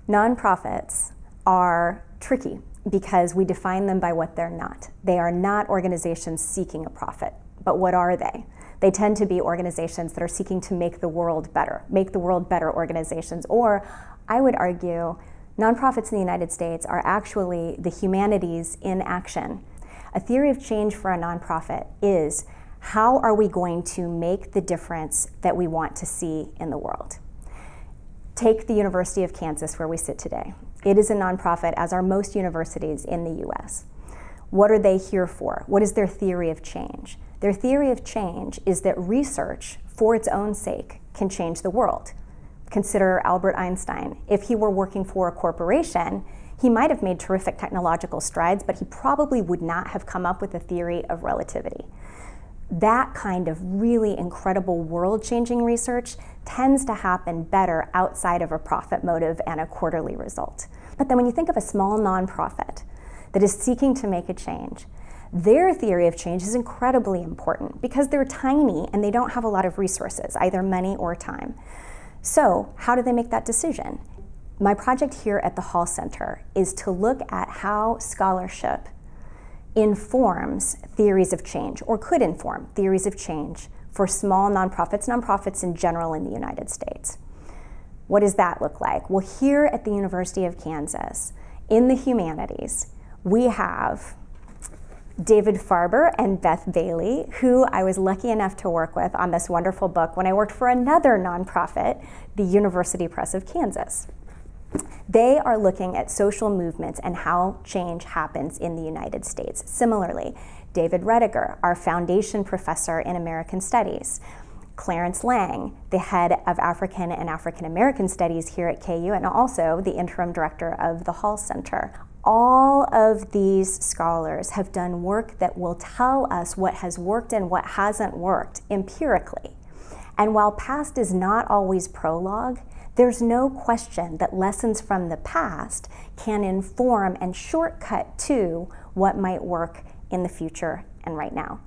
Nonprofits are tricky because we define them by what they're not. They are not organizations seeking a profit, but what are they? They tend to be organizations that are seeking to make the world better organizations, or I would argue nonprofits in the United States are actually the humanities in action. A theory of change for a nonprofit is, how are we going to make the difference that we want to see in the world? Take the University of Kansas, where we sit today. It is a nonprofit, as are most universities in the US. What are they here for? What is their theory of change? Their theory of change is that research, for its own sake, can change the world. Consider Albert Einstein. If he were working for a corporation, he might have made terrific technological strides, but he probably would not have come up with a theory of relativity. That kind of really incredible world-changing research tends to happen better outside of a profit motive and a quarterly result. But then when you think of a small nonprofit that is seeking to make a change, their theory of change is incredibly important because they're tiny and they don't have a lot of resources, either money or time. So how do they make that decision? My project here at the Hall Center is to look at how scholarship informs theories of change, or could inform theories of change for small nonprofits in general in the United States. What does that look like? Well, here at the University of Kansas, in the humanities, we have David Farber and Beth Bailey, who I was lucky enough to work with on this wonderful book when I worked for another nonprofit, the University Press of Kansas. They are looking at social movements and how change happens in the United States. Similarly, David Rediger, our foundation professor in American Studies, Clarence Lang, the head of African and African American Studies here at KU, and also the interim director of the Hall Center. All of these scholars have done work that will tell us what has worked and what hasn't worked empirically. And while past is not always prologue, there's no question that lessons from the past can inform and shortcut to what might work in the future and right now.